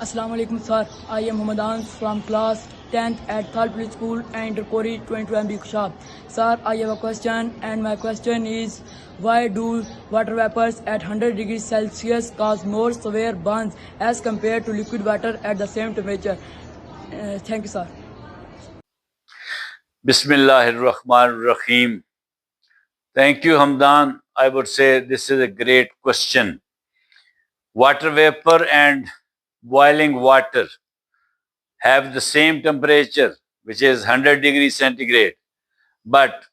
Assalamu alaikum sir. I am Muhammad Ans from class 10th at Thal Public School and Kori 22 MB Kushab. Sir, I have a question and my question is why do water vapors at 100 degrees Celsius cause more severe burns as compared to liquid water at the same temperature? Thank you sir. Bismillahirrahmanirrahim. Thank you, Hamdan. I would say this is a great question. Water vapor and boiling water have the same temperature, which is 100 degrees centigrade. But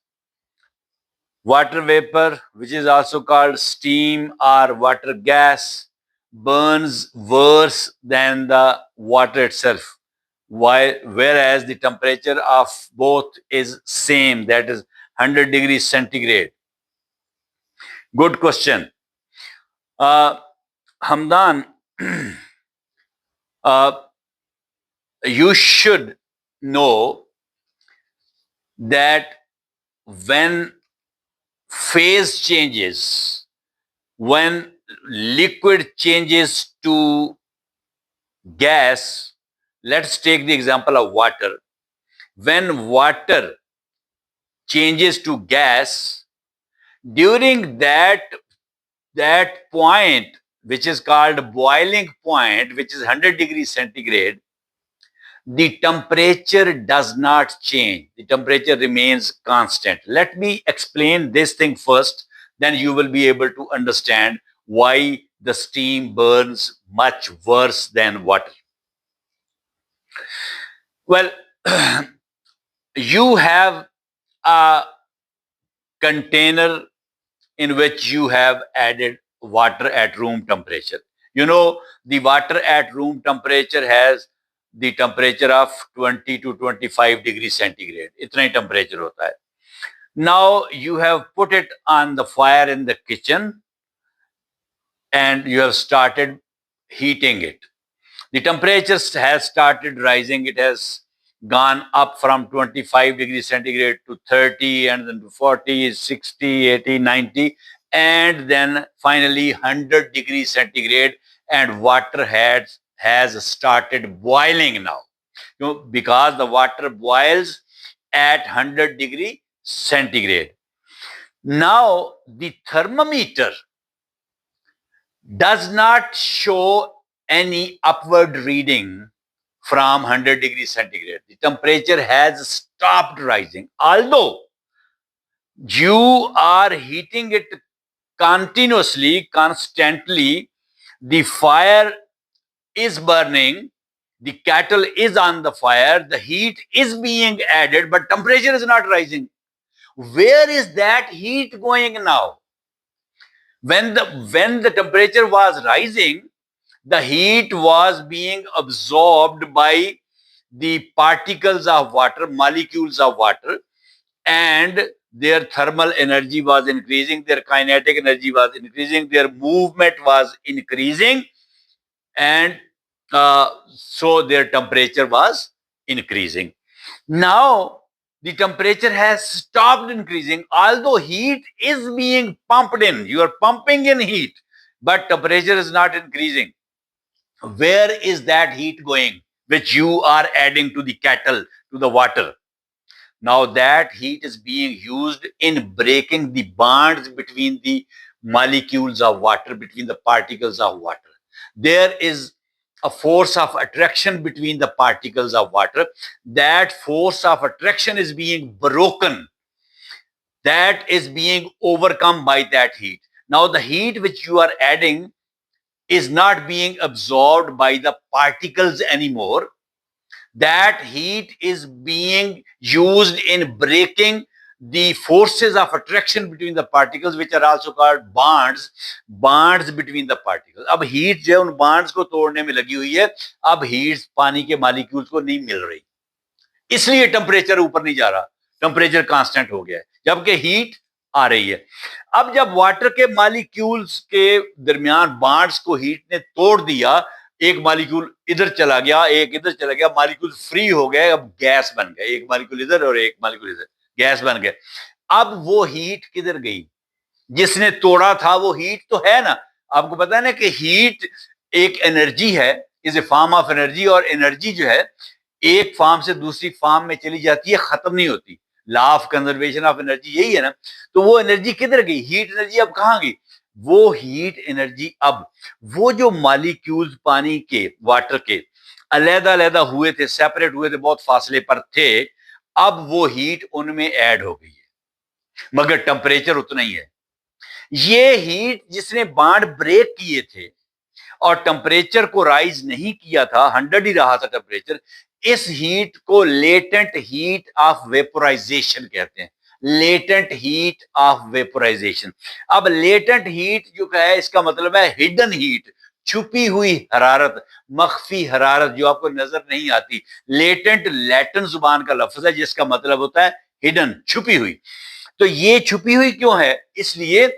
water vapor, which is also called steam or water gas, burns worse than the water itself. Whereas the temperature of both is same, that is 100 degrees centigrade. Good question. Hamdan, you should know that when phase changes, when liquid changes to gas, let's take the example of water. When water changes to gas, during that point, which is called boiling point, which is 100 degrees centigrade, the temperature does not change. The temperature remains constant. Let me explain this thing first, then you will be able to understand why the steam burns much worse than water. Well, you have a container in which you have added water at room temperature. You know, the water at room temperature has the temperature of 20 to 25 degrees centigrade. इतना ही temperature होता है. Now you have put it on the fire in the kitchen and you have started heating it. The temperature has started rising. It has gone up from 25 degrees centigrade to 30 and then to 40, 60, 80, 90 and then finally 100 degrees centigrade and water has started boiling now. You know, because the water boils at 100 degree centigrade. Now the thermometer does not show any upward reading from 100 degrees centigrade. The temperature has stopped rising. Although you are heating it continuously, constantly, the fire is burning, the kettle is on the fire, the heat is being added, but temperature is not rising. Where is that heat going now? When the temperature was rising, the heat was being absorbed by the particles of water, molecules of water, and their thermal energy was increasing, their kinetic energy was increasing, their movement was increasing, and so their temperature was increasing. Now, the temperature has stopped increasing, although heat is being pumped in. You are pumping in heat, but temperature is not increasing. Where is that heat going, which you are adding to the kettle, to the water? Now that heat is being used in breaking the bonds between the molecules of water, between the particles of water. There is a force of attraction between the particles of water. That force of attraction is being broken. That is being overcome by that heat. Now the heat which you are adding is not being absorbed by the particles anymore. That heat is being used in breaking the forces of attraction between the particles, which are also called bonds between the particles. अब heat जो है उन bonds को तोड़ने में लगी हुई है. अब heat पानी के molecules को नहीं मिल रही, इसलिए टेम्परेचर ऊपर नहीं जा रहा, टेम्परेचर कांस्टेंट हो गया है, जबकि हीट आ रही है. अब जब वाटर के मॉलिक्यूल्स के दरमियान बॉन्ड्स को हीट ने तोड़ दिया, एक मॉलिक्यूल इधर चला गया, एक इधर चला गया, मॉलिक्यूल फ्री हो गए, अब गैस बन गए, एक मॉलिक्यूल इधर और एक मॉलिक्यूल इधर, गैस बन गए. अब वो हीट किधर गई? जिसने तोड़ा था वो हीट तो है ना. आपको पता है ना कि हीट एक एनर्जी है, is a form of energy, और एनर्जी जो है एक फार्म से दूसरी फार्म में चली जाती है, खत्म नहीं होती। Law of conservation of energy यही है ना। तो वो एनर्जी किधर गई? हीट एनर्जी अब कहां गई? वो हीट एनर्जी अब वो जो मॉलिक्यूल्स पानी के, वाटर के अलहदा अलहदा हुए थे, सेपरेट हुए थे, बहुत फासले पर थे, अब वो हीट उनमें ऐड हो गई है, मगर टेम्परेचर उतना ही है। ये हीट जिसने बांड ब्रेक किए थे और टेम्परेचर को राइज नहीं किया था, 100 ही रहा था टेम्परेचर, इस हीट को लेटेंट हीट ऑफ वेपोराइजेशन कहते हैं। Latent heat of vaporisation. अब लेटेंट हीट जो है, इसका मतलब है हिडन हीट, छुपी हुई हरारत, मख्फी हरारत जो आपको नजर नहीं आती। लेटेंट लैटिन जुबान का लफ्ज है जिसका मतलब होता है हिडन, छुपी हुई। तो ये छुपी हुई क्यों है? इसलिए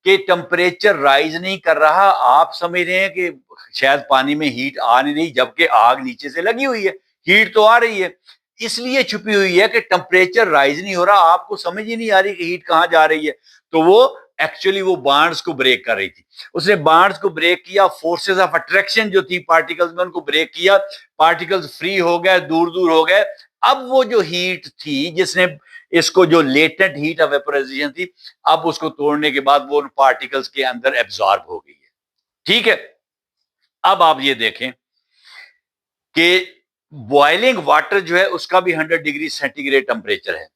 कि टेम्परेचर राइज नहीं कर रहा। आप समझ रहे हैं कि शायद पानी में हीट आ नहीं रही, जबकि आग नीचे से लगी हुई है, हीट तो आ रही है। इसलिए छुपी हुई है कि टेम्परेचर राइज नहीं हो रहा, आपको समझ ही नहीं आ रही कि हीट कहां जा रही है। तो वो एक्चुअली वो बांड्स को ब्रेक कर रही थी। उसने बांड्स को ब्रेक किया, फोर्सेस ऑफ अट्रैक्शन जो थी पार्टिकल्स में, उनको ब्रेक किया, पार्टिकल्स फ्री हो गए, दूर दूर हो गए। अब वो जो हीट थी जिसने इसको, जो लेटेंट हीट ऑफ वेपोराइजेशन थी, अब उसको तोड़ने के बाद वो उन पार्टिकल्स के अंदर एब्जॉर्ब हो गई है। ठीक है, अब आप ये देखें कि बॉइलिंग वाटर जो है उसका भी 100 डिग्री सेंटीग्रेड टेम्परेचर है।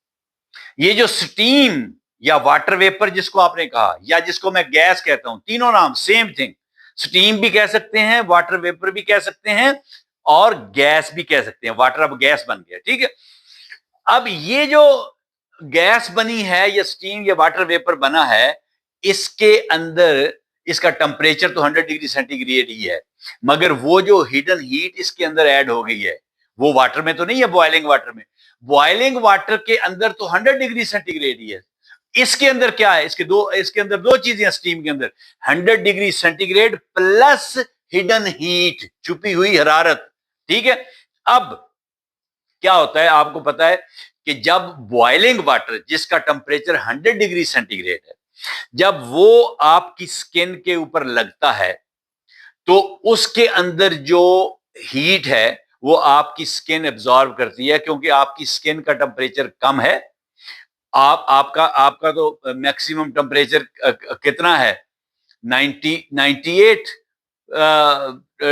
ये जो स्टीम या वाटर वेपर जिसको आपने कहा, या जिसको मैं गैस कहता हूं, तीनों नाम सेम थिंग। स्टीम भी कह सकते हैं, वाटर वेपर भी कह सकते हैं, और गैस भी कह सकते हैं। वाटर अब गैस बन गया, ठीक है। अब ये जो गैस बनी है, या स्टीम या वाटर वेपर बना है, इसके अंदर इसका टेम्परेचर तो 100 डिग्री सेंटीग्रेड ही है, मगर वो जो हिडन हीट इसके अंदर ऐड हो गई है, वो वाटर में तो नहीं है, बॉइलिंग वाटर में। बॉइलिंग वाटर के अंदर तो 100 डिग्री सेंटीग्रेड ही है। इसके अंदर क्या है? इसके अंदर दो चीजें हैं स्टीम के अंदर, 100 degree centigrade plus hidden heat, छुपी हुई हरारत। ठीक है। अब क्या होता है, आपको पता है कि जब बॉइलिंग वाटर जिसका टेम्परेचर 100 डिग्री सेंटीग्रेड है, जब वो आपकी स्किन के ऊपर लगता है, तो उसके अंदर जो हीट है वो आपकी स्किन एब्जॉर्ब करती है, क्योंकि आपकी स्किन का टेम्परेचर कम है। आपका आपका तो मैक्सिमम टेम्परेचर कितना है? 98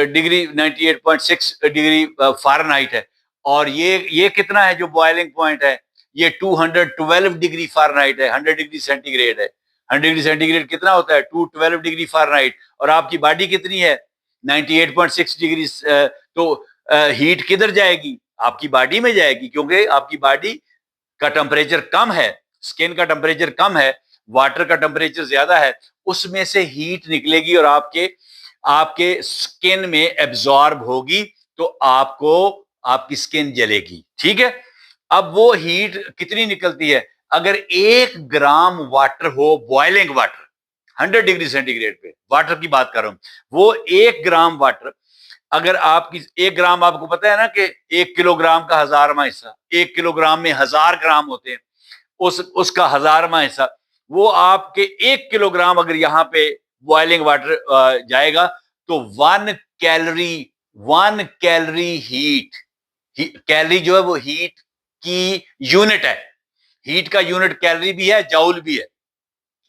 डिग्री, 98.6 डिग्री फ़ारेनहाइट है। और ये कितना है जो बॉइलिंग पॉइंट है? ये 212 डिग्री फ़ारेनहाइट है, 100 डिग्री सेंटीग्रेड है। 100 डिग्री सेंटीग्रेड कितना होता है? 212 डिग्री फ़ारेनहाइट। और आपकी बॉडी कितनी है? 98.6 डिग्री। तो हीट किधर जाएगी? आपकी बॉडी में जाएगी, क्योंकि आपकी बॉडी का टेम्परेचर कम है, स्किन का टेम्परेचर कम है, वाटर का टेम्परेचर ज्यादा है, उसमें से हीट निकलेगी और आपके आपके स्किन में एब्जॉर्ब होगी, तो आपको आपकी स्किन जलेगी। ठीक है। अब वो हीट कितनी निकलती है? अगर 1 ग्राम वाटर हो, बॉइलिंग वाटर 100 डिग्री सेंटीग्रेड पे वाटर की बात कर रहा हूं, वो 1 ग्राम वाटर, अगर आपकी 1 ग्राम, आपको पता है ना कि 1 किलोग्राम का 1000वां हिस्सा, 1 किलोग्राम में 1000 ग्राम होते हैं, उसका 1000वां हिस्सा, वो आपके 1 किलोग्राम अगर यहाँ पे बॉइलिंग वाटर जाएगा, तो 1 कैलोरी हीट, कैलोरी जो है वो हीट की यूनिट है। हीट का यूनिट कैलोरी भी है, जाउल भी है,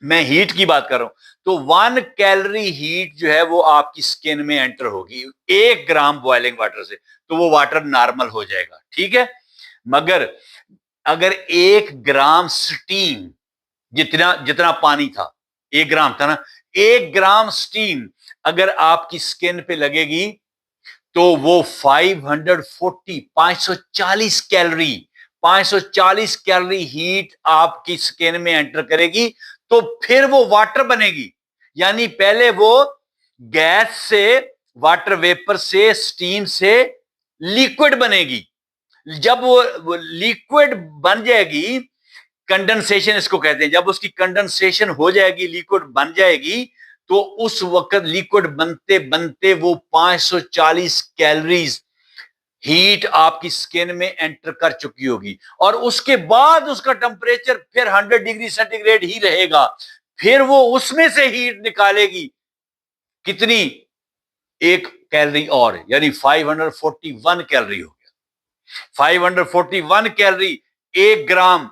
मैं हीट की बात कर रहा हूं। तो 1 कैलोरी हीट जो है वो आपकी स्किन में एंटर होगी 1 ग्राम बॉइलिंग वाटर से, तो वो वाटर नॉर्मल हो जाएगा। ठीक है। मगर अगर 1 ग्राम स्टीम, जितना जितना पानी था, 1 ग्राम था ना, 1 ग्राम स्टीम अगर आपकी स्किन पे लगेगी, तो वो 540 कैलोरी हीट आपकी स्किन में एंटर करेगी, तो फिर वो वाटर बनेगी। यानी पहले वो गैस से, वाटर वेपर से, स्टीम से लिक्विड बनेगी। जब वो लिक्विड बन जाएगी, कंडेंसेशन इसको कहते हैं, जब उसकी कंडेंसेशन हो जाएगी, लिक्विड बन जाएगी, तो उस वक्त लिक्विड बनते बनते वो 540 कैलोरीज हीट आपकी स्किन में एंटर कर चुकी होगी, और उसके बाद उसका टेम्परेचर फिर 100 डिग्री सेंटीग्रेड ही रहेगा। फिर वो उसमें से हीट निकालेगी, कितनी? एक कैलोरी और, यानी 541 कैलोरी हो गया। 541 कैलोरी 1 ग्राम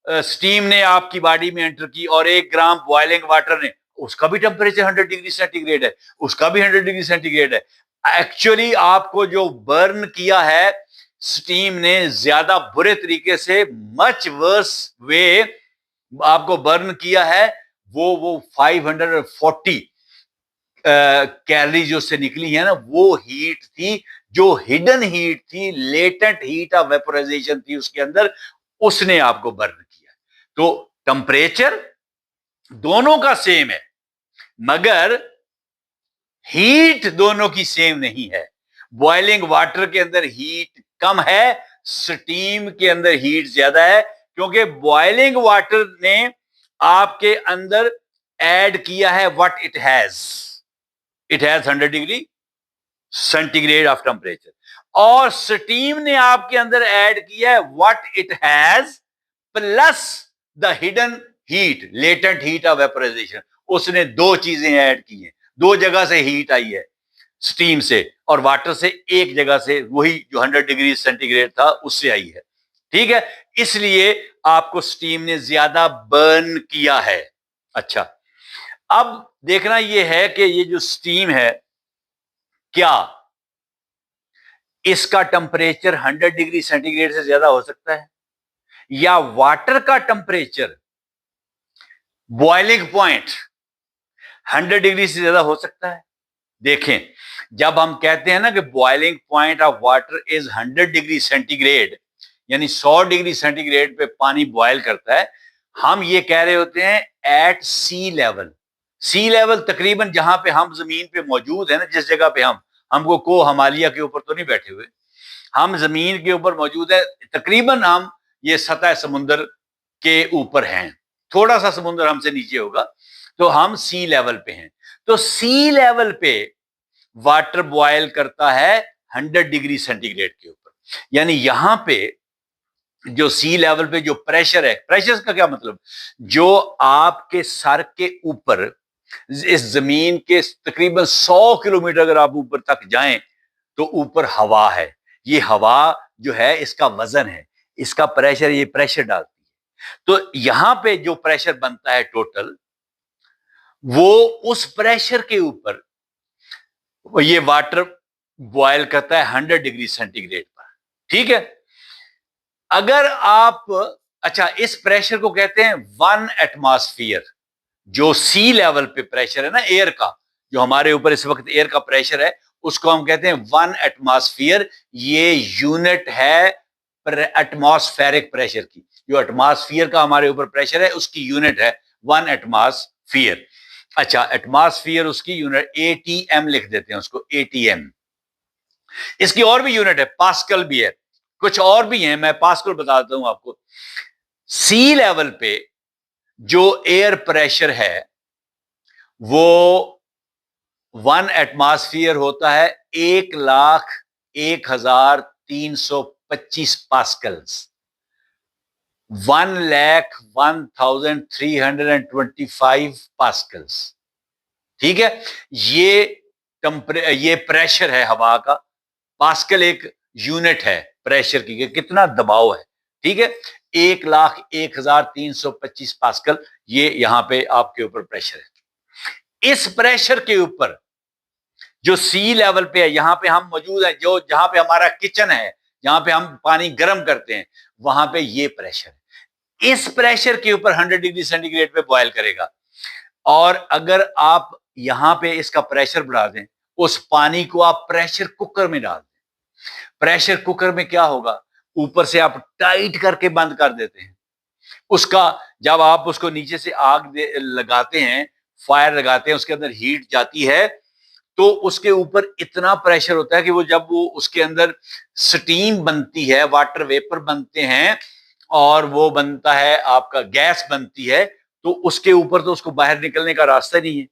स्टीम ने आपकी बॉडी में एंटर की और 1 ग्राम बॉइलिंग वाटर ने, उसका भी टेम्परेचर 100 डिग्री सेंटीग्रेड है, उसका भी 100 डिग्री सेंटीग्रेड है। एक्चुअली आपको जो बर्न किया है स्टीम ने ज्यादा बुरे तरीके से, मच वर्स वे आपको बर्न किया है, वो 540 कैलोरी जो से निकली है ना, वो हीट थी जो हिडन हीट थी, लेटेंट हीट ऑफ वेपोराइजेशन थी उसके अंदर, उसने आपको बर्न किया। तो टेम्परेचर दोनों का सेम है, मगर हीट दोनों की सेम नहीं है। बॉइलिंग वाटर के अंदर हीट कम है, स्टीम के अंदर हीट ज्यादा है, क्योंकि बॉइलिंग वाटर ने आपके अंदर ऐड किया है what it has 100 degree centigrade of temperature, और स्टीम ने आपके अंदर ऐड किया है what it has plus the hidden heat, latent heat of vaporisation. उसने दो चीजें ऐड की हैं, दो जगह से हीट आई है, स्टीम से और वाटर से, एक जगह से वही जो 100 डिग्री सेंटीग्रेड था उससे आई है। ठीक है, इसलिए आपको स्टीम ने ज्यादा बर्न किया है। अच्छा, अब देखना यह है कि ये जो स्टीम है, क्या इसका टेम्परेचर 100 डिग्री सेंटीग्रेड से ज्यादा हो सकता है, या वाटर का टेम्परेचर बॉइलिंग पॉइंट 100 डिग्री से ज्यादा हो सकता है। देखें, जब हम कहते हैं ना कि boiling point of water is 100 degree centigrade, यानी 100 डिग्री सेंटीग्रेड पे पानी बॉयल करता है, हम ये कह रहे होते हैं एट सी लेवल। सी लेवल तकरीबन जहां पे हम जमीन पे मौजूद है ना, जिस जगह पे हमको को हिमालय के ऊपर तो नहीं बैठे हुए, हम जमीन के ऊपर मौजूद है, तकरीबन हम ये सतह समुद्र के ऊपर हैं, थोड़ा सा समुद्र हमसे नीचे होगा, तो हम सी लेवल पे हैं। तो सी लेवल पे वाटर बॉयल करता है 100 डिग्री सेंटीग्रेड के ऊपर, यानी यहां पे जो सी लेवल पे जो प्रेशर है, प्रेशर का क्या मतलब, जो आपके सर के ऊपर, इस जमीन के तकरीबन 100 किलोमीटर अगर आप ऊपर तक जाएं तो ऊपर हवा है, ये हवा जो है इसका वजन है, इसका प्रेशर, ये प्रेशर डालती है। तो यहां पे जो प्रेशर बनता है टोटल, वो उस प्रेशर के ऊपर ये वाटर बॉयल करता है 100 डिग्री सेंटीग्रेड पर। ठीक है, अगर आप, अच्छा, इस प्रेशर को कहते हैं 1 एटमॉस्फेयर। जो सी लेवल पे प्रेशर है ना एयर का, जो हमारे ऊपर इस वक्त एयर का प्रेशर है, उसको हम कहते हैं 1 एटमॉस्फेयर। ये यूनिट है एटमॉस्फेरिक प्रेशर की, जो एटमॉस्फेयर का हमारे ऊपर प्रेशर है उसकी यूनिट है 1 एटमॉस्फेयर। अच्छा, एटमॉस्फेयर उसकी यूनिट एटीएम लिख देते हैं उसको, एटीएम। इसकी और भी यूनिट है, पास्कल भी है, कुछ और भी हैं, मैं पास्कल बता देता हूं आपको। सी लेवल पे जो एयर प्रेशर है वो 1 एटमॉस्फेयर होता है 1,01,325 पास्कल्स, 1,01,325 पास्कल्स। ठीक है, ये प्रेशर है हवा का। पास्कल एक यूनिट है प्रेशर की कि कितना दबाव है। ठीक है, 1,01,325 पास्कल, ये यहां पे आपके ऊपर प्रेशर है। इस प्रेशर के ऊपर जो सी लेवल पे है, यहां पे हम मौजूद हैं, जो जहां पे हमारा किचन है, जहां पे हम पानी गर्म करते हैं, वहां पे ये प्रेशर है। इस प्रेशर के ऊपर 100 डिग्री सेंटीग्रेड पे बॉयल करेगा, और अगर आप यहां पे इसका प्रेशर बढ़ा दें, उस पानी को आप प्रेशर कुकर में डाल दें, प्रेशर कुकर में क्या होगा, ऊपर से आप टाइट करके बंद कर देते हैं उसका, जब आप उसको नीचे से आग लगाते हैं, फायर लगाते हैं, उसके अंदर हीट जाती है, तो उसके ऊपर इतना प्रेशर होता है कि वो जब वो उसके अंदर स्टीम बनती है, वाटर वेपर बनते हैं, और वो बनता है आपका गैस बनती है, तो उसके ऊपर तो उसको बाहर निकलने का रास्ता नहीं है।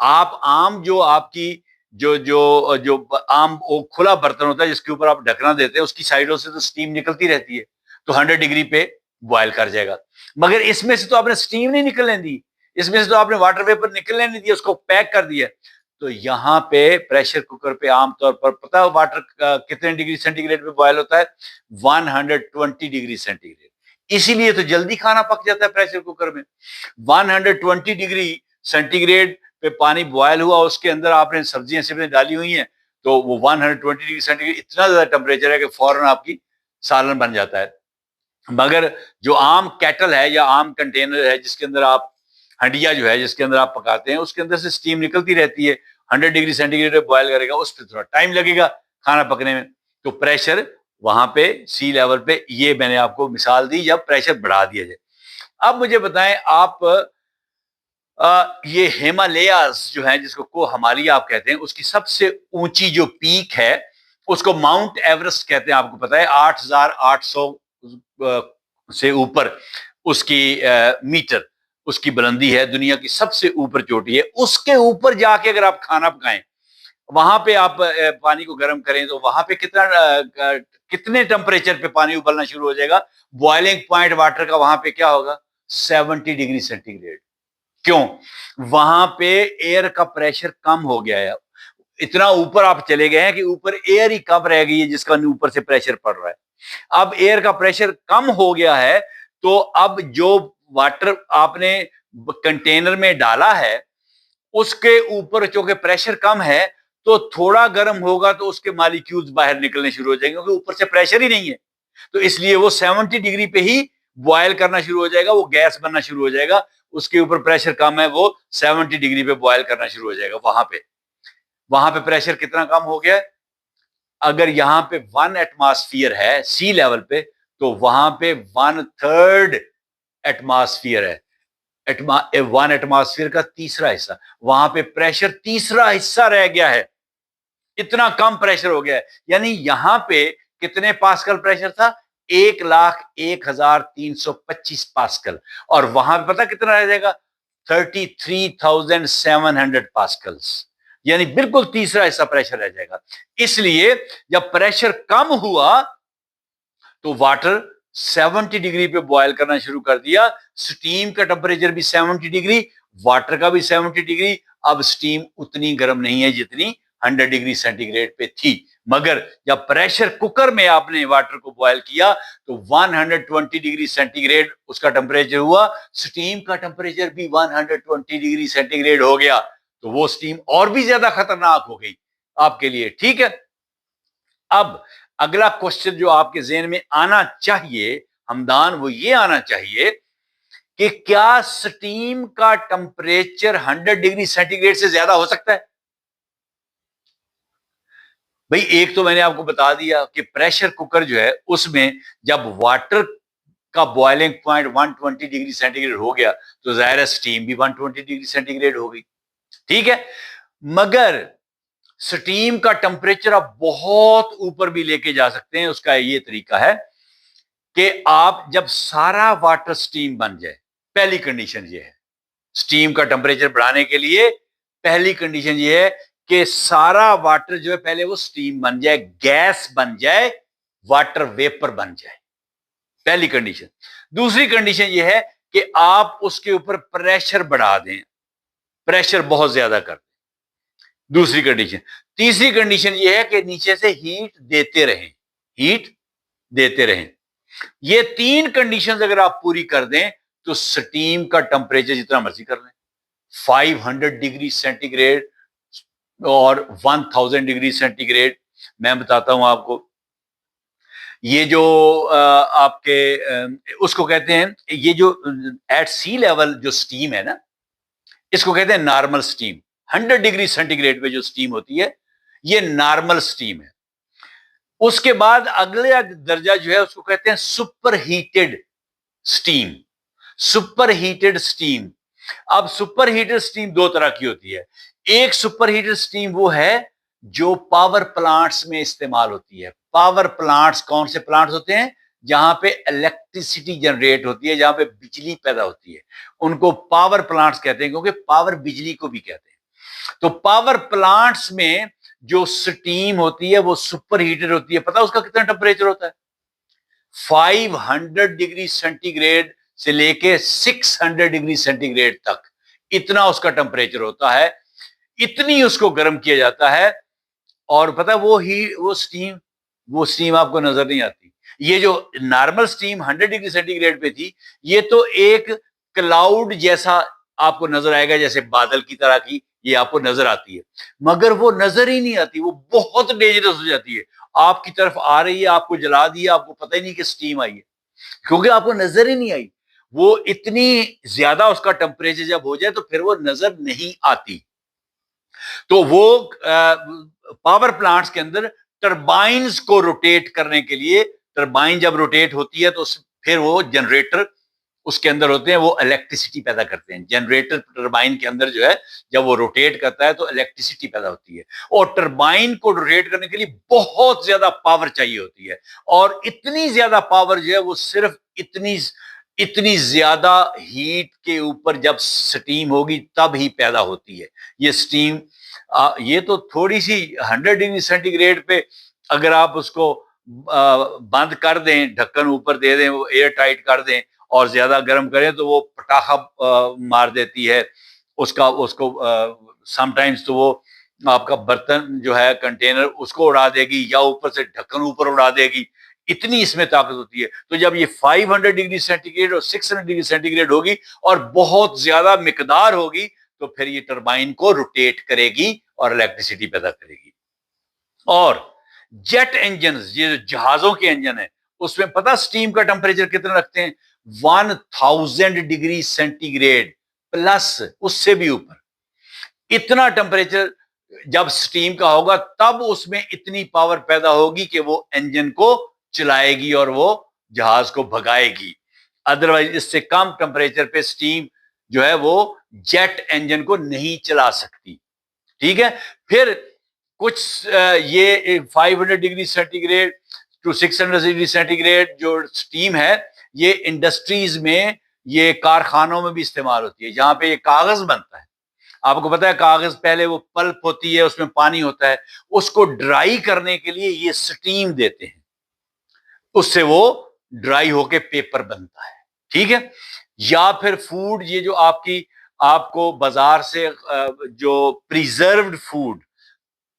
आप आम जो आपकी जो जो जो आम वो खुला बर्तन होता है जिसके ऊपर आप ढकना देते हैं, उसकी साइडों से तो स्टीम निकलती रहती है, तो 100 डिग्री पे बॉयल कर जाएगा। मगर इसमें से तो आपने स्टीम नहीं निकलने दी, इसमें से तो आपने वाटर वेपर निकलने नहीं दिया, उसको पैक कर दिया, तो यहाँ पे प्रेशर कुकर पे आमतौर पर पता है वाटर कितने डिग्री सेंटीग्रेड पे बॉयल होता है? 120 डिग्री सेंटीग्रेड। इसीलिए तो जल्दी खाना पक जाता है प्रेशर कुकर में। 120 डिग्री सेंटीग्रेड पे पानी बॉयल हुआ, उसके अंदर आपने सब्जियां सिब्जियां डाली हुई हैं, तो वो 120 डिग्री सेंटीग्रेड इतना ज्यादा टेम्परेचर है कि फौरन आपकी सालन बन जाता है। मगर जो आम केटल है या आम कंटेनर है जिसके अंदर आप हंडिया जो है जिसके अंदर आप पकाते हैं, उसके अंदर से स्टीम निकलती रहती है, 100 डिग्री सेंटीग्रेड पे बॉयल करेगा, उस पर थोड़ा टाइम लगेगा खाना पकने में। तो प्रेशर वहां पे सी लेवल पे, ये मैंने आपको मिसाल दी जब प्रेशर बढ़ा दिया जाए। अब मुझे बताएं आप ये हिमालयास जो है जिसको को हिमालय आप कहते हैं, उसकी सबसे ऊंची जो पीक है उसको माउंट एवरेस्ट कहते हैं। आपको पता है 8,800 से ऊपर उसकी मीटर उसकी बुलंदी है, दुनिया की सबसे ऊपर चोटी है। उसके ऊपर जाके अगर आप खाना पकाएं, वहां पे आप पानी को गर्म करें, तो वहां पे कितने टेम्परेचर पे पानी उबलना शुरू हो जाएगा? बॉइलिंग पॉइंट वाटर का वहां पे क्या होगा? 70 डिग्री सेंटीग्रेड। क्यों? वहां पे एयर का प्रेशर कम हो गया है, इतना ऊपर आप चले गए हैं कि ऊपर एयर ही कम रह गई है जिसका ऊपर से प्रेशर पड़ रहा है। अब एयर का प्रेशर कम हो गया है, तो अब जो वाटर आपने कंटेनर में डाला है उसके ऊपर चूंकि प्रेशर कम है, तो थोड़ा गर्म होगा तो उसके मॉलिक्यूल्स बाहर निकलने शुरू हो जाएंगे, क्योंकि ऊपर से प्रेशर ही नहीं है। तो इसलिए वो 70 डिग्री पे ही बॉयल करना शुरू हो जाएगा, वो गैस बनना शुरू हो जाएगा। उसके ऊपर प्रेशर कम है, वो 70 डिग्री पे बॉयल करना शुरू हो जाएगा। वहां पे प्रेशर कितना कम हो गया? अगर यहाँ पे 1 एटमॉस्फेयर है सी लेवल पे, तो वहां पे 1/3 एटमॉस्फेयर है। 1 एटमॉस्फेयर का तीसरा हिस्सा, वहां पे प्रेशर तीसरा हिस्सा रह गया है, इतना कम प्रेशर हो गया है। यानी यहां पे कितने पास्कल प्रेशर था? 1,01,325 पास्कल, और वहां पे पता कितना रह जाएगा? 33,700 पास्कल्स। यानी बिल्कुल तीसरा हिस्सा प्रेशर रह जाएगा। इसलिए जब प्रेशर कम हुआ तो वाटर 70 डिग्री पे बॉयल करना शुरू कर दिया। स्टीम का टेम्परेचर भी 70 डिग्री, वाटर का भी 70 डिग्री। अब स्टीम उतनी गर्म नहीं है जितनी 100 डिग्री सेंटीग्रेड पे थी। मगर जब प्रेशर कुकर में आपने वाटर को बॉयल किया तो 120 डिग्री सेंटीग्रेड उसका टेम्परेचर हुआ, स्टीम का टेम्परेचर भी 120 डिग्री सेंटीग्रेड हो गया, तो वो स्टीम और भी ज्यादा खतरनाक हो गई आपके लिए। ठीक है, अब अगला क्वेश्चन जो आपके ज़हन में आना चाहिए हमदान, वो ये आना चाहिए कि क्या स्टीम का टेम्परेचर 100 डिग्री सेंटीग्रेड से ज्यादा हो सकता है? भाई एक तो मैंने आपको बता दिया कि प्रेशर कुकर जो है उसमें जब वाटर का बॉइलिंग पॉइंट 120 डिग्री सेंटीग्रेड हो गया तो जाहिर है स्टीम भी 120 डिग्री सेंटीग्रेड हो गई। ठीक है, मगर स्टीम का टेम्परेचर आप बहुत ऊपर भी लेके जा सकते हैं। उसका ये तरीका है कि आप जब सारा वाटर स्टीम बन जाए, पहली कंडीशन ये है स्टीम का टेम्परेचर बढ़ाने के लिए, पहली कंडीशन ये है कि सारा वाटर जो है पहले वो स्टीम बन जाए, गैस बन जाए, वाटर वेपर बन जाए, पहली कंडीशन। दूसरी कंडीशन ये है कि आप उसके ऊपर प्रेशर बढ़ा दें, प्रेशर बहुत ज्यादा कर दें, दूसरी कंडीशन। तीसरी कंडीशन ये है कि नीचे से हीट देते रहें, हीट देते रहें। ये तीन कंडीशंस अगर आप पूरी कर दें तो स्टीम का टेम्परेचर जितना मर्जी कर लें, 500 डिग्री सेंटीग्रेड और 1000 डिग्री सेंटीग्रेड। मैं बताता हूं आपको, ये जो आपके उसको कहते हैं, ये जो एट सी लेवल जो स्टीम है ना, इसको कहते हैं नॉर्मल स्टीम। 100 डिग्री सेंटीग्रेड पे जो स्टीम होती है ये नॉर्मल स्टीम है। उसके बाद अगला दर्जा जो है उसको कहते हैं super heated steam, super heated steam. अब सुपर हीटेड स्टीम दो तरह की होती है। एक सुपर हीटेड स्टीम वो है जो पावर प्लांट्स में इस्तेमाल होती है। पावर प्लांट्स कौन से प्लांट्स होते हैं? जहां पे इलेक्ट्रिसिटी जनरेट होती है, जहां पे बिजली पैदा होती है, उनको पावर प्लांट्स कहते हैं, क्योंकि पावर बिजली को भी कहते हैं। तो पावर प्लांट्स में जो स्टीम होती है वो सुपर हीटेड होती है। पता उसका कितना टेम्परेचर होता है? 500 डिग्री सेंटीग्रेड से लेके 600 डिग्री सेंटीग्रेड तक, इतना उसका टेम्परेचर होता है। इतनी उसको गर्म किया जाता है, और पता है वो स्टीम आपको नजर नहीं आती। ये जो नॉर्मल स्टीम 100 डिग्री सेंटीग्रेड पे थी, ये तो एक क्लाउड जैसा आपको नजर आएगा, जैसे बादल की तरह की ये आपको नजर आती है, मगर वो नजर ही नहीं आती, वो बहुत डेंजरस हो जाती है, आपकी तरफ आ रही है, आपको जला दिया, आपको पता ही नहीं कि स्टीम आई है, क्योंकि आपको नजर ही नहीं आई। वो इतनी ज्यादा उसका टेम्परेचर जब हो जाए तो फिर वो नजर नहीं आती। तो वो पावर प्लांट्स के अंदर टरबाइन्स को रोटेट करने के लिए, टरबाइन जब रोटेट होती है तो फिर वो जनरेटर उसके अंदर होते हैं, वो इलेक्ट्रिसिटी पैदा करते हैं। जनरेटर टरबाइन के अंदर जो है, जब वो रोटेट करता है तो इलेक्ट्रिसिटी पैदा होती है, और टरबाइन को रोटेट करने के लिए बहुत ज्यादा पावर चाहिए होती है, और इतनी ज्यादा पावर जो है वो सिर्फ इतनी इतनी ज्यादा हीट के ऊपर जब स्टीम होगी तब ही पैदा होती है ये स्टीम। ये तो थोड़ी सी 100 डिग्री सेंटीग्रेड पे अगर आप उसको बंद कर दें, ढक्कन ऊपर दे दें, वो एयर टाइट कर दें और ज्यादा गर्म करें तो वो पटाखा मार देती है उसका, उसको समटाइम्स तो वो आपका बर्तन जो है, कंटेनर, उसको उड़ा देगी, या ऊपर से ढक्कन ऊपर उड़ा देगी, इतनी इसमें ताकत होती है। तो जब ये 500 डिग्री सेंटीग्रेड और 600 डिग्री सेंटीग्रेड होगी और बहुत ज्यादा मिकदार होगी, तो फिर ये टरबाइन को रोटेट करेगी और इलेक्ट्रिसिटी पैदा करेगी। और जेट इंजन, ये जो जहाजों के इंजन है, उसमें पता स्टीम का टेम्परेचर कितना रखते हैं? 1000 डिग्री सेंटीग्रेड प्लस, उससे भी ऊपर। इतना टेम्परेचर जब स्टीम का होगा तब उसमें इतनी पावर पैदा होगी कि वो इंजन को चलाएगी और वो जहाज को भगाएगी। अदरवाइज इससे कम टेम्परेचर पे स्टीम जो है वो जेट इंजन को नहीं चला सकती। ठीक है, फिर कुछ ये 500 degree centigrade to 600 degree centigrade जो स्टीम है, ये इंडस्ट्रीज में, ये कारखानों में भी इस्तेमाल होती है, जहां पे ये कागज बनता है। आपको पता है कागज पहले वो पल्प होती है, उसमें पानी होता है, उसको ड्राई करने के लिए ये स्टीम देते हैं, उससे वो ड्राई होके पेपर बनता है। ठीक है, या फिर फूड, ये जो आपको बाजार से जो प्रिजर्व्ड फूड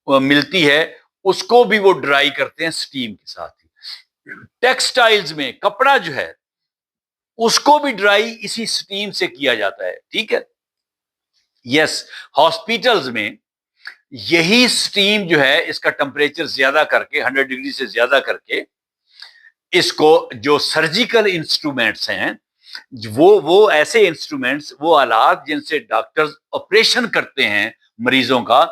मिलती है, उसको भी वो ड्राई करते हैं स्टीम के साथ ही। टेक्सटाइल्स में कपड़ा जो है उसको भी ड्राई इसी स्टीम से किया जाता है। ठीक है, यस, हॉस्पिटल्स में यही स्टीम जो है, इसका टेम्परेचर ज्यादा करके, 100 डिग्री से ज्यादा करके, इसको जो सर्जिकल इंस्ट्रूमेंट्स हैं, वो ऐसे इंस्ट्रूमेंट्स, वो आलात जिनसे डॉक्टर्स ऑपरेशन करते हैं मरीजों का,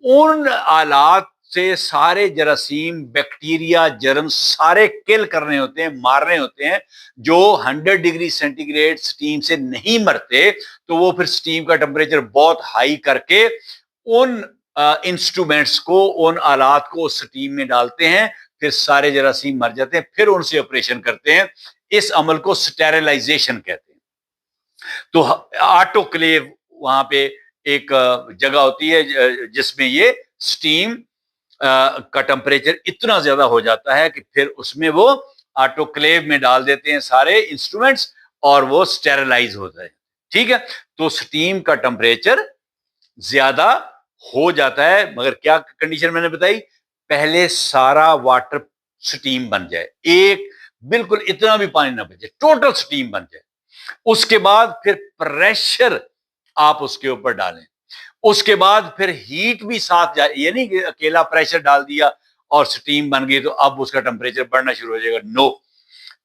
उन आलात से सारे जरासीम, बैक्टीरिया, जर्म सारे किल करने होते हैं, मारने होते हैं। जो 100 डिग्री सेंटीग्रेड स्टीम से नहीं मरते, तो वो फिर स्टीम का टेम्परेचर बहुत हाई करके उन इंस्ट्रूमेंट्स को, उन आलात को स्टीम में डालते हैं, फिर सारे जरासीम मर जाते हैं, फिर उनसे ऑपरेशन करते हैं। इस अमल को स्टेरिलाइजेशन कहते हैं। तो ऑटोक्लेव, वहां पे एक जगह होती है जिसमें ये स्टीम का टेम्परेचर इतना ज्यादा हो जाता है कि फिर उसमें वो ऑटोक्लेव में डाल देते हैं सारे इंस्ट्रूमेंट्स और वो स्टेरिलाइज हो जाए। ठीक है, तो स्टीम का टेम्परेचर ज्यादा हो जाता है, मगर क्या कंडीशन मैंने बताई? पहले सारा वाटर स्टीम बन जाए, एक बिल्कुल इतना भी पानी ना बचे, टोटल स्टीम बन जाए। उसके बाद फिर प्रेशर आप उसके ऊपर डालें, उसके बाद फिर हीट भी साथ जाए। ये नहीं कि अकेला प्रेशर डाल दिया और स्टीम बन गई तो अब उसका टेम्परेचर बढ़ना शुरू हो जाएगा। नो,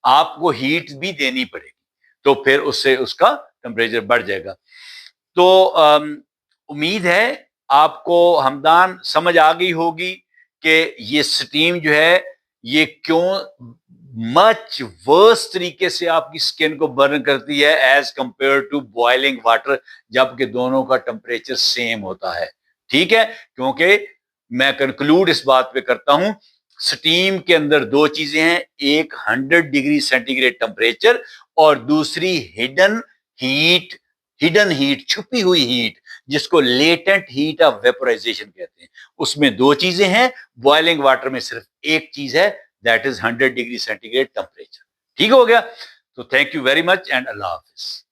आपको हीट भी देनी पड़ेगी, तो फिर उससे उसका टेम्परेचर बढ़ जाएगा। तो उम्मीद है आपको हमदान समझ आ गई होगी कि ये स्टीम जो है ये क्यों मच वर्स तरीके से आपकी स्किन को बर्न करती है as compare to boiling water, जबकि दोनों का टेम्परेचर सेम होता है। ठीक है, क्योंकि मैं कंक्लूड इस बात पे करता हूं, स्टीम के अंदर दो चीजें हैं, एक 100 डिग्री सेंटीग्रेड टेम्परेचर और दूसरी हिडन हीट, छुपी हुई हीट, जिसको लेटेंट हीट ऑफ वेपोराइजेशन कहते हैं। उसमें दो चीजें हैं, बॉइलिंग वाटर में सिर्फ एक चीज है, that is 100 degree centigrade temperature. ठीक हो गया? तो thank you very much and Allah Hafiz.